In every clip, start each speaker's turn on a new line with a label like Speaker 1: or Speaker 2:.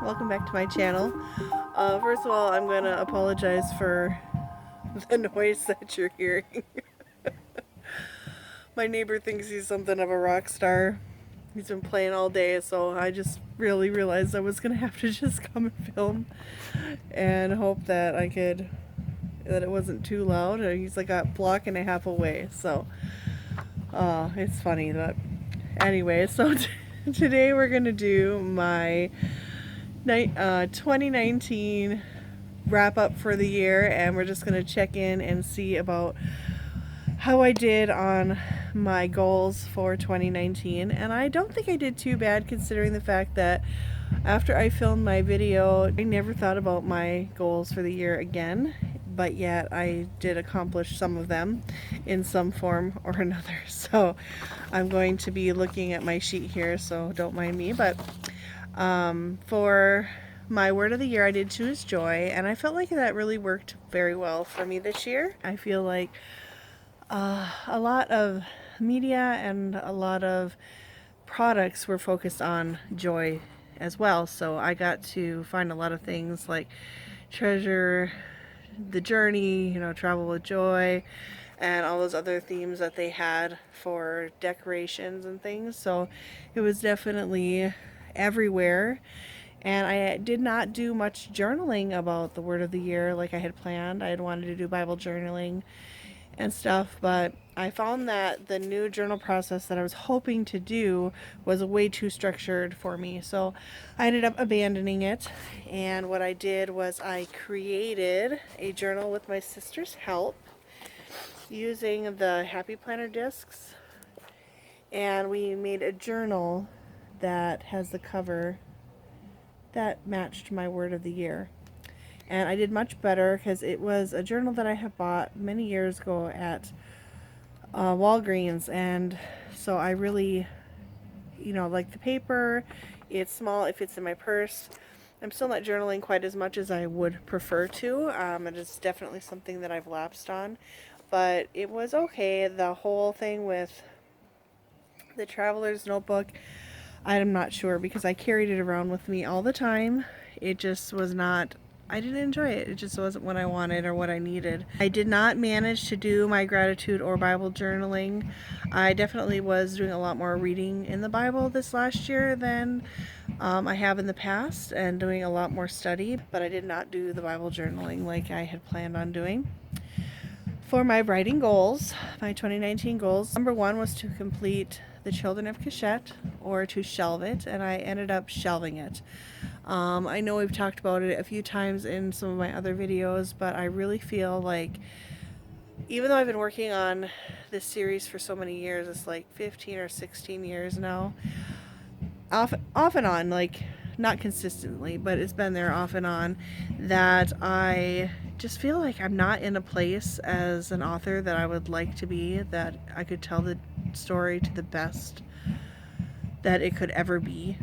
Speaker 1: welcome back to my channel. First of all, I'm going to apologize for the noise that you're hearing. My neighbor thinks he's something of a rock star. He's been playing all day, so I just really realized I was going to have to just come and film and hope that that it wasn't too loud. He's like a block and a half away, so it's funny. But anyway, so today we're going to do my 2019 wrap up for the year, and we're just going to check in and see about how I did on my goals for 2019. And I don't think I did too bad, considering the fact that after I filmed my video, I never thought about my goals for the year again, but yet I did accomplish some of them in some form or another. So I'm going to be looking at my sheet here, so don't mind me. But for my word of the year, I did choose joy, and I felt like that really worked very well for me this year. I feel like a lot of media and a lot of products were focused on joy as well, so I got to find a lot of things like treasure the journey, travel with joy, and all those other themes that they had for decorations and things. So it was definitely everywhere. And I did not do much journaling about the word of the year like I had planned. I had wanted to do Bible journaling and stuff, but I found that the new journal process that I was hoping to do was way too structured for me. So I ended up abandoning it. And what I did was I created a journal with my sister's help using the Happy Planner discs. And we made a journal that has the cover that matched my word of the year. And I did much better because it was a journal that I had bought many years ago at Walgreens, and so I really, like the paper. It's small, it fits in my purse. I'm still not journaling quite as much as I would prefer to. It is definitely something that I've lapsed on, but it was okay. The whole thing with the traveler's notebook, I'm not sure, because I carried it around with me all the time. It just was not, I didn't enjoy it. It just wasn't what I wanted or what I needed. I did not manage to do my gratitude or Bible journaling. I definitely was doing a lot more reading in the Bible this last year than I have in the past, and doing a lot more study, but I did not do the Bible journaling like I had planned on doing. For my writing goals, my 2019 goals, number one was to complete The Children of Cashette, or to shelve it, and I ended up shelving it. I know we've talked about it a few times in some of my other videos, but I really feel like, even though I've been working on this series for so many years, it's like 15 or 16 years now, off and on, like not consistently, but it's been there off and on, that I just feel like I'm not in a place as an author that I would like to be, that I could tell the story to the best that it could ever be,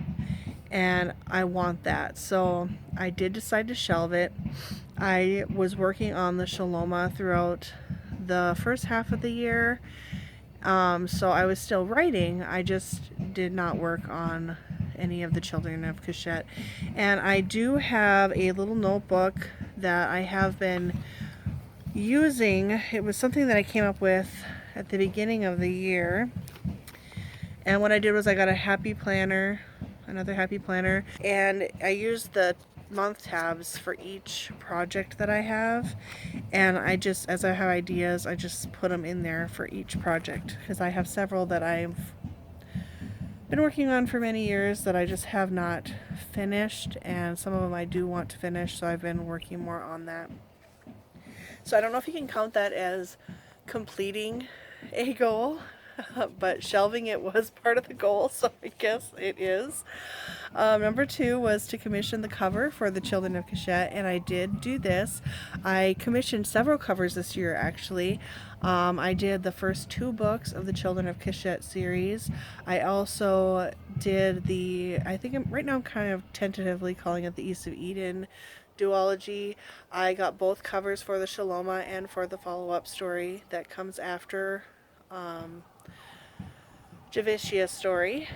Speaker 1: and I want that. So I did decide to shelve it. I was working on the Shaloma throughout the first half of the year, so I was still writing. I just did not work on any of the Children of Cashette. And I do have a little notebook that I have been using. It was something that I came up with at the beginning of the year, and what I did was I got a happy planner, another happy planner, and I used the month tabs for each project that I have, and I just, as I have ideas, I just put them in there for each project, because I have several that I've been working on for many years that I just have not finished, and some of them I do want to finish, so I've been working more on that. So I don't know if you can count that as completing a goal, but shelving it was part of the goal, so I guess it is. Number two was to commission the cover for the Children of Cashette, and I did do this. I commissioned several covers this year, actually. I did the first 2 books of the Children of Cashette series. I also did right now I'm kind of tentatively calling it the East of Eden duology. I got both covers for the Shaloma and for the follow-up story that comes after Javicia's story.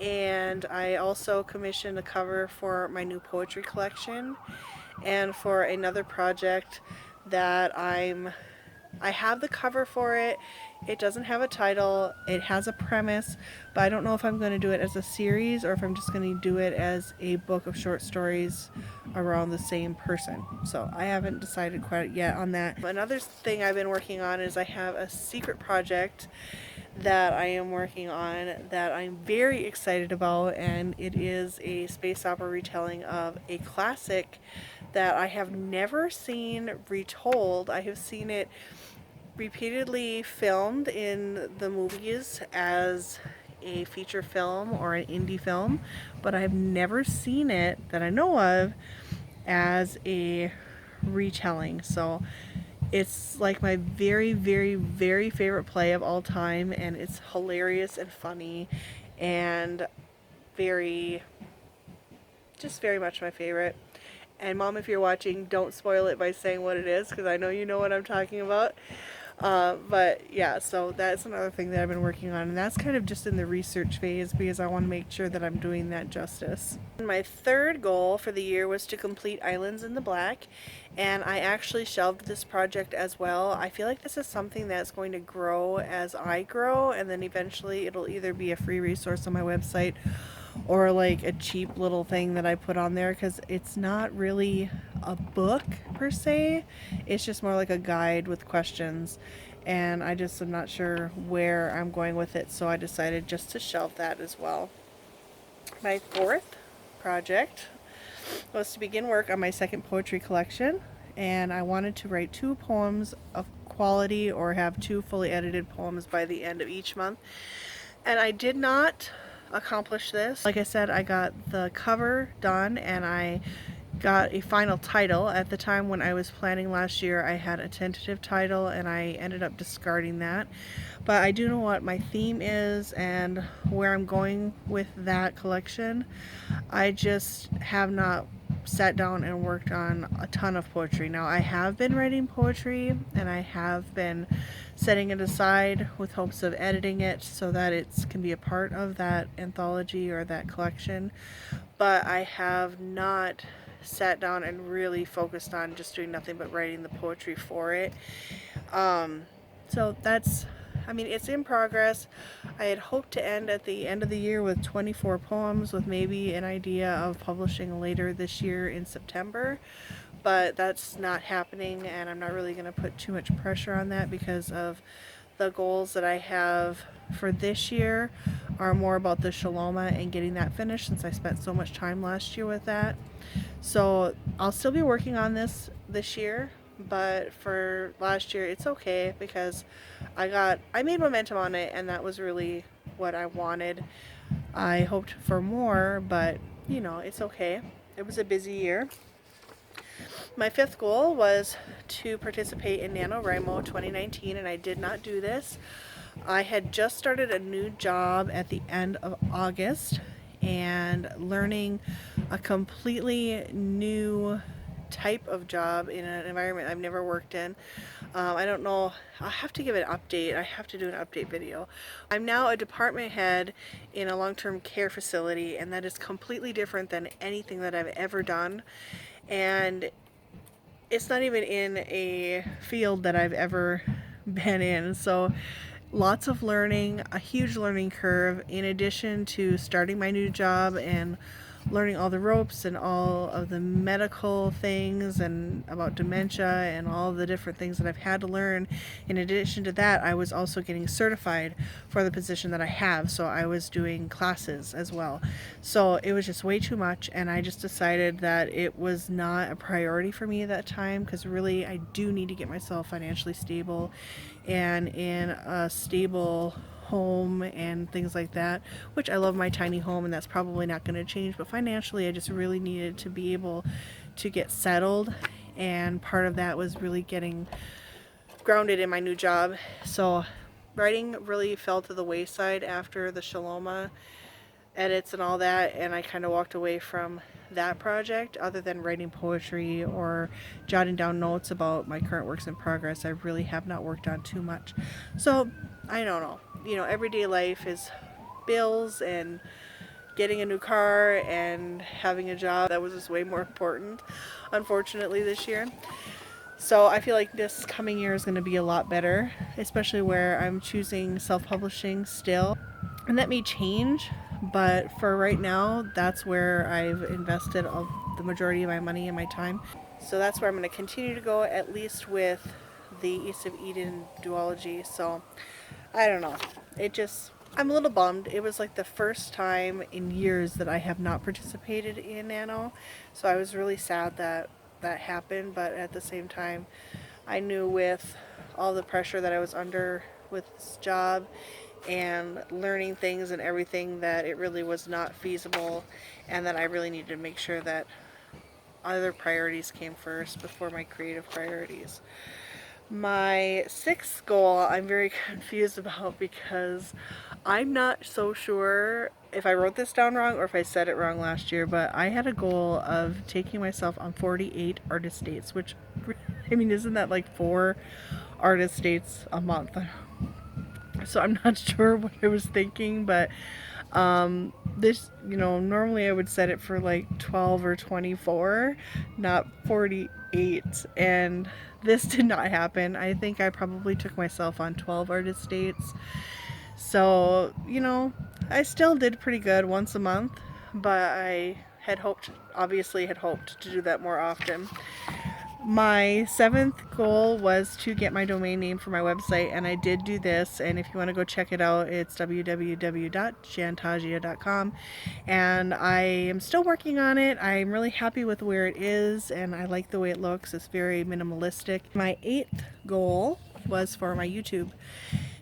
Speaker 1: and I also commissioned a cover for my new poetry collection and for another project that I have the cover for it. It doesn't have a title. It has a premise, but I don't know if I'm going to do it as a series or if I'm just going to do it as a book of short stories around the same person. So I haven't decided quite yet on that. Another thing I've been working on is I have a secret project that I am working on that I'm very excited about, and it is a space opera retelling of a classic that I have never seen retold. I have seen it repeatedly filmed in the movies as a feature film or an indie film, but I have never seen it that I know of as a retelling. So it's like my very, very, very favorite play of all time, and it's hilarious and funny and very, just very much my favorite. And Mom, if you're watching, don't spoil it by saying what it is, because I know you know what I'm talking about. But yeah, so that's another thing that I've been working on, and that's kind of just in the research phase because I want to make sure that I'm doing that justice. My third goal for the year was to complete Islands in the Black, and I actually shelved this project as well. I feel like this is something that's going to grow as I grow, and then eventually it'll either be a free resource on my website or like a cheap little thing that I put on there, because it's not really a book per se. It's just more like a guide with questions, and I just am not sure where I'm going with it, so I decided just to shelve that as well. My fourth project was to begin work on my second poetry collection, and I wanted to write 2 poems of quality or have 2 fully edited poems by the end of each month, and I did not accomplish this. Like I said, I got the cover done and I got a final title. At the time when I was planning last year, I had a tentative title and I ended up discarding that. But I do know what my theme is and where I'm going with that collection. I just have not sat down and worked on a ton of poetry. Now, I have been writing poetry and I have been setting it aside with hopes of editing it so that it can be a part of that anthology or that collection, but I have not sat down and really focused on just doing nothing but writing the poetry for it. So that's, I mean, it's in progress. I had hoped to end at the end of the year with 24 poems with maybe an idea of publishing later this year in September, but that's not happening, and I'm not really going to put too much pressure on that because of the goals that I have for this year are more about the Shaloma and getting that finished, since I spent so much time last year with that. So I'll still be working on this year, but for last year it's okay because I made momentum on it, and that was really what I wanted. I hoped for more, but you know, it's okay. It was a busy year. My fifth goal was to participate in NaNoWriMo 2019, and I did not do this. I had just started a new job at the end of August and learning a completely new type of job in an environment I've never worked in. I don't know, I'll have to give an update. I have to do an update video. I'm now a department head in a long-term care facility, and that is completely different than anything that I've ever done. And it's not even in a field that I've ever been in. So lots of learning, a huge learning curve, in addition to starting my new job and learning all the ropes and all of the medical things and about dementia and all the different things that I've had to learn. In addition to that, I was also getting certified for the position that I have, so I was doing classes as well. So it was just way too much, and I just decided that it was not a priority for me at that time, because really I do need to get myself financially stable and in a stable home and things like that, which I love my tiny home, and that's probably not going to change, but financially I just really needed to be able to get settled, and part of that was really getting grounded in my new job. So writing really fell to the wayside after the Shaloma edits and all that, and I kind of walked away from that project. Other than writing poetry or jotting down notes about my current works in progress, I really have not worked on too much. So I don't know, you know, everyday life is bills and getting a new car and having a job. That was just way more important, unfortunately, this year. So I feel like this coming year is going to be a lot better, especially where I'm choosing self-publishing still. And that may change, but for right now, that's where I've invested the majority of my money and my time. So that's where I'm going to continue to go, at least with the East of Eden duology. So I don't know. I'm a little bummed. It was like the first time in years that I have not participated in Nano. So I was really sad that that happened, but at the same time, I knew with all the pressure that I was under with this job and learning things and everything that it really was not feasible, and that I really needed to make sure that other priorities came first before my creative priorities. My sixth goal I'm very confused about because I'm not so sure if I wrote this down wrong or if I said it wrong last year, but I had a goal of taking myself on 48 artist dates, which, I mean, isn't that like 4 artist dates a month? So I'm not sure what I was thinking, but this, normally I would set it for like 12 or 24, not 48, and this did not happen. I think I probably took myself on 12 artist dates. So, I still did pretty good once a month, but I obviously had hoped to do that more often. My 7th goal was to get my domain name for my website, and I did do this, and if you want to go check it out, it's www.jantagia.com, and I am still working on it. I'm really happy with where it is, and I like the way it looks. It's very minimalistic. My 8th goal was for my YouTube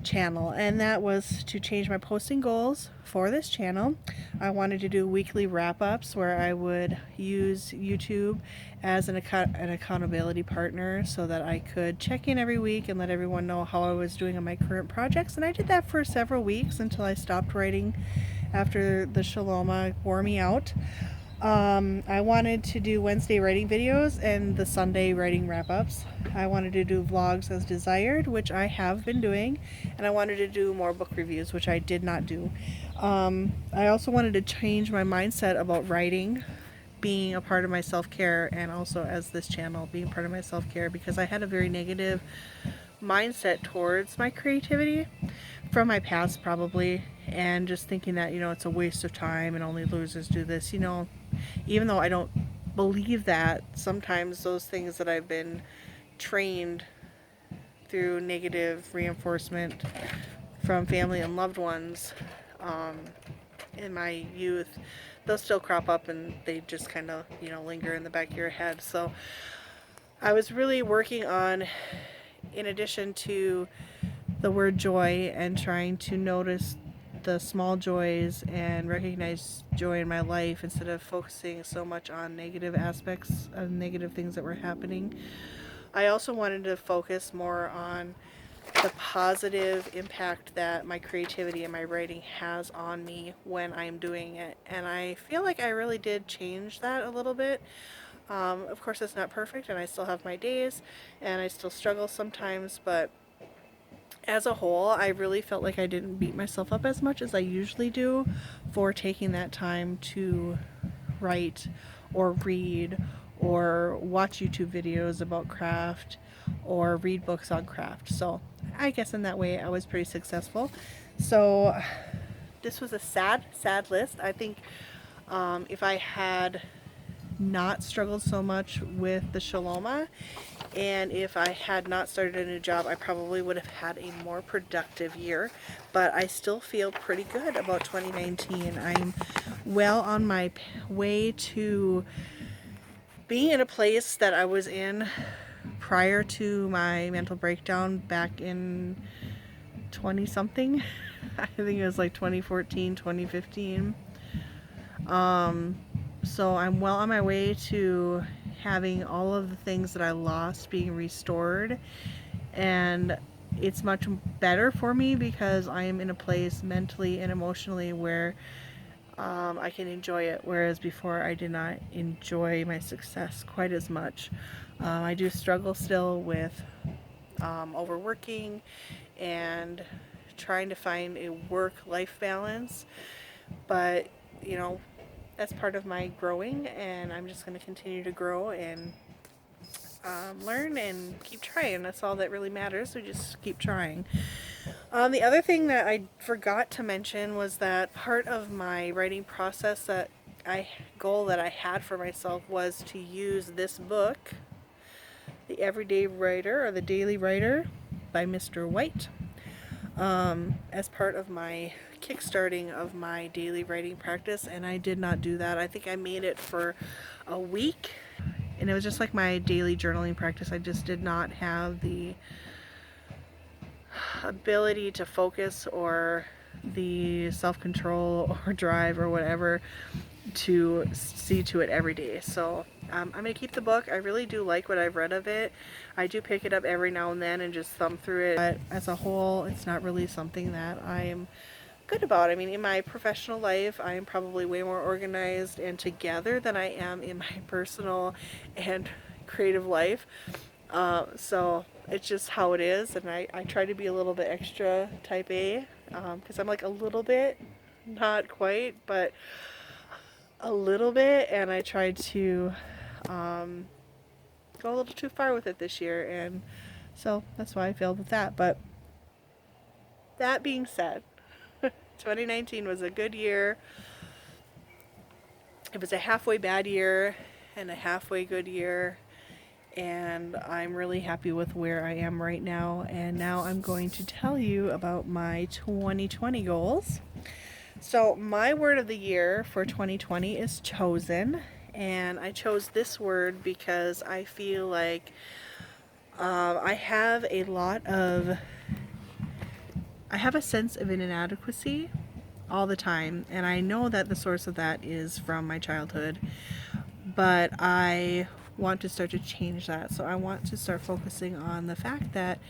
Speaker 1: channel, and that was to change my posting goals for this channel. I wanted to do weekly wrap-ups where I would use YouTube as an accountability partner so that I could check in every week and let everyone know how I was doing on my current projects. And I did that for several weeks until I stopped writing after the Shaloma wore me out. I wanted to do Wednesday writing videos and the Sunday writing wrap-ups. I wanted to do vlogs as desired, which I have been doing, and I wanted to do more book reviews, which I did not do. I also wanted to change my mindset about writing being a part of my self-care, and also as this channel being part of my self-care, because I had a very negative mindset towards my creativity from my past probably, and just thinking that it's a waste of time and only losers do this, even though I don't believe that. Sometimes those things that I've been trained through negative reinforcement from family and loved ones in my youth, they'll still crop up and they just kind of linger in the back of your head. So I was really working on, in addition to the word joy, and trying to notice the small joys and recognize joy in my life instead of focusing so much on negative aspects of negative things that were happening. I also wanted to focus more on the positive impact that my creativity and my writing has on me when I'm doing it, and I feel like I really did change that a little bit. Of course it's not perfect, and I still have my days and I still struggle sometimes, but as a whole, I really felt like I didn't beat myself up as much as I usually do for taking that time to write or read or watch YouTube videos about craft or read books on craft. So I guess in that way I was pretty successful. So this was a sad list. I think if I had not struggled so much with the Shaloma, and if I had not started a new job, I probably would have had a more productive year. But I still feel pretty good about 2019. I'm well on my way to being in a place that I was in prior to my mental breakdown back in 20 something. I think it was like 2014, 2015. So I'm well on my way to having all of the things that I lost being restored, and it's much better for me because I am in a place mentally and emotionally where I can enjoy it, whereas before I did not enjoy my success quite as much. I do struggle still with overworking and trying to find a work-life balance, but that's part of my growing, and I'm just going to continue to grow and learn and keep trying. That's all that really matters. So just keep trying. The other thing that I forgot to mention was that part of my writing process goal that I had for myself was to use this book, The Everyday Writer or The Daily Writer by Mr. White, as part of my kickstarting of my daily writing practice, and I did not do that. I think I made it for a week, and it was just like my daily journaling practice. I just did not have the ability to focus or the self-control or drive or whatever to see to it every day. So I'm going to keep the book. I really do like what I've read of it. I do pick it up every now and then and just thumb through it. But as a whole, it's not really something that I'm good about. I mean, in my professional life, I am probably way more organized and together than I am in my personal and creative life. So it's just how it is, and I try to be a little bit extra type A, because I'm like a little bit, not quite, but a little bit, and I tried to go a little too far with it this year, and so that's why I failed with that. But that being said, 2019 was a good year. It was a halfway bad year and a halfway good year, and I'm really happy with where I am right now. And now I'm going to tell you about my 2020 goals. So my word of the year for 2020 is chosen, and I chose this word because I feel like I have a sense of inadequacy all the time, and I know that the source of that is from my childhood, but I want to start to change that. So I want to start focusing on the fact that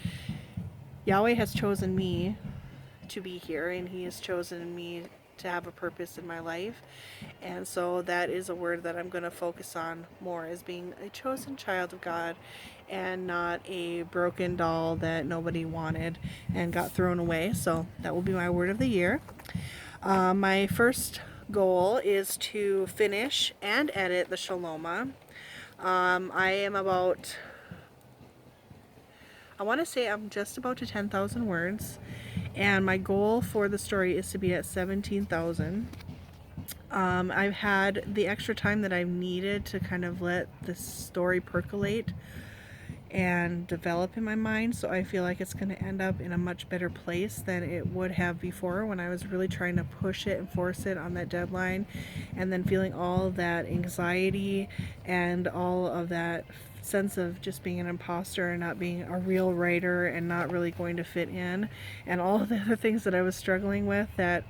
Speaker 1: Yahweh has chosen me to be here, and He has chosen me to have a purpose in my life. And so that is a word that I'm going to focus on more, as being a chosen child of God and not a broken doll that nobody wanted and got thrown away. So that will be my word of the year. My first goal is to finish and edit the Shaloma. I want to say I'm just about to 10,000 words, and my goal for the story is to be at 17,000. I've had the extra time that I've needed to kind of let the story percolate and develop in my mind, so I feel like it's going to end up in a much better place than it would have before, when I was really trying to push it and force it on that deadline, and then feeling all that anxiety and all of that sense of just being an imposter and not being a real writer and not really going to fit in, and all of the other things that I was struggling with that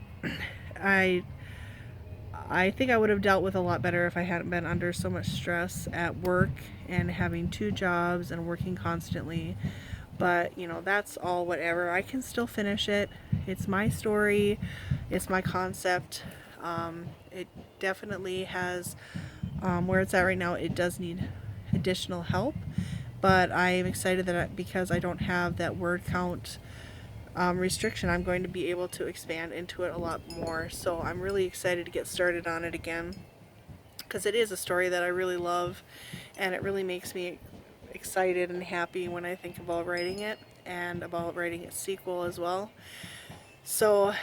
Speaker 1: I think I would have dealt with a lot better if I hadn't been under so much stress at work and having 2 jobs and working constantly. But, that's all whatever. I can still finish it. It's my story. It's my concept. It definitely has, where it's at right now, it does need additional help. But I am excited that because I don't have that word count restriction, I'm going to be able to expand into it a lot more. So I'm really excited to get started on it again, because it is a story that I really love, and it really makes me excited and happy when I think about writing it and about writing its sequel as well. So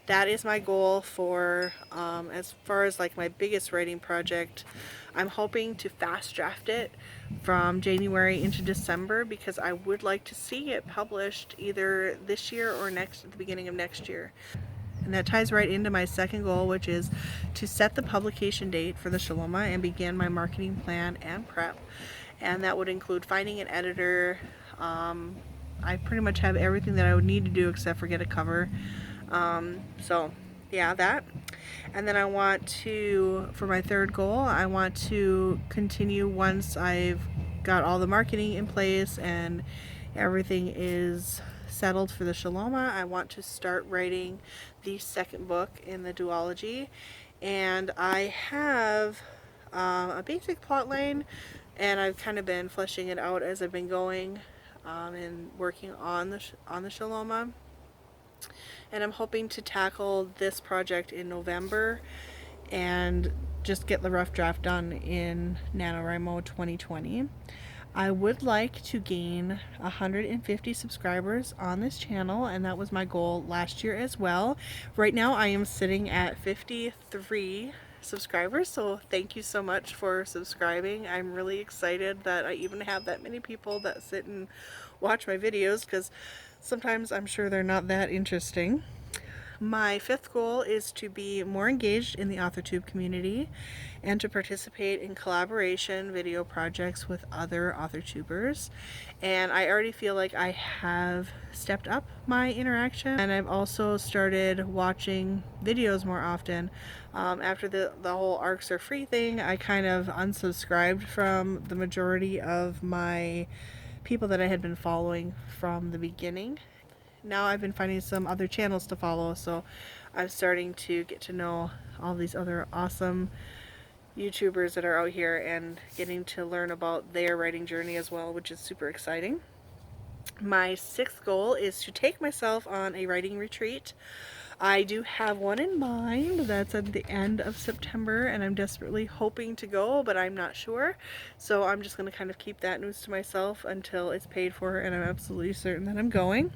Speaker 1: that is my goal for as far as like my biggest writing project. I'm hoping to fast draft it from January into December, because I would like to see it published either this year or at the beginning of next year. And that ties right into my second goal, which is to set the publication date for the Shaloma and begin my marketing plan and prep. And that would include finding an editor. I pretty much have everything that I would need to do except for get a cover. So yeah, that. And then I want to, for my third goal, I want to continue once I've got all the marketing in place and everything is settled for the Shaloma. I want to start writing the second book in the duology, and I have a basic plot line, and I've kind of been fleshing it out as I've been going and working on the Shaloma. And I'm hoping to tackle this project in November and just get the rough draft done in NaNoWriMo 2020. I would like to gain 150 subscribers on this channel, and that was my goal last year as well. Right now I am sitting at 53 subscribers, so thank you so much for subscribing. I'm really excited that I even have that many people that sit and watch my videos, because sometimes I'm sure they're not that interesting. My fifth goal is to be more engaged in the AuthorTube community and to participate in collaboration video projects with other AuthorTubers. And I already feel like I have stepped up my interaction, and I've also started watching videos more often. After the whole ARCs are free thing, I kind of unsubscribed from the majority of my people that I had been following from the beginning. Now I've been finding some other channels to follow, so I'm starting to get to know all these other awesome YouTubers that are out here and getting to learn about their writing journey as well, which is super exciting. My sixth goal is to take myself on a writing retreat. I do have one in mind that's at the end of September, and I'm desperately hoping to go, but I'm not sure. So I'm just going to kind of keep that news to myself until it's paid for and I'm absolutely certain that I'm going.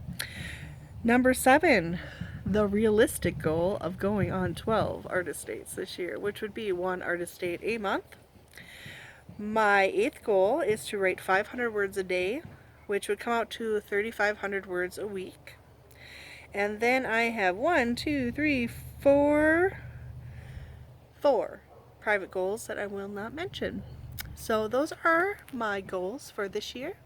Speaker 1: Number 7, the realistic goal of going on 12 artist dates this year, which would be 1 artist date a month. My 8th goal is to write 500 words a day, which would come out to 3,500 words a week. And then I have 4 private goals that I will not mention. So those are my goals for this year.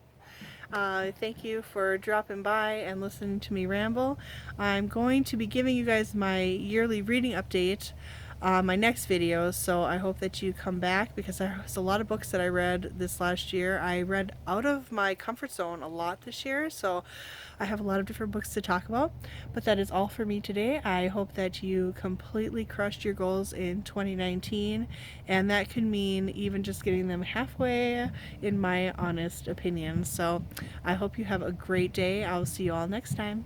Speaker 1: Thank you for dropping by and listening to me ramble. I'm going to be giving you guys my yearly reading update my next video, so I hope that you come back, because there's a lot of books that I read this last year. I read out of my comfort zone a lot this year, so I have a lot of different books to talk about. But that is all for me today. I hope that you completely crushed your goals in 2019, and that could mean even just getting them halfway, in my honest opinion. So I hope you have a great day. I'll see you all next time.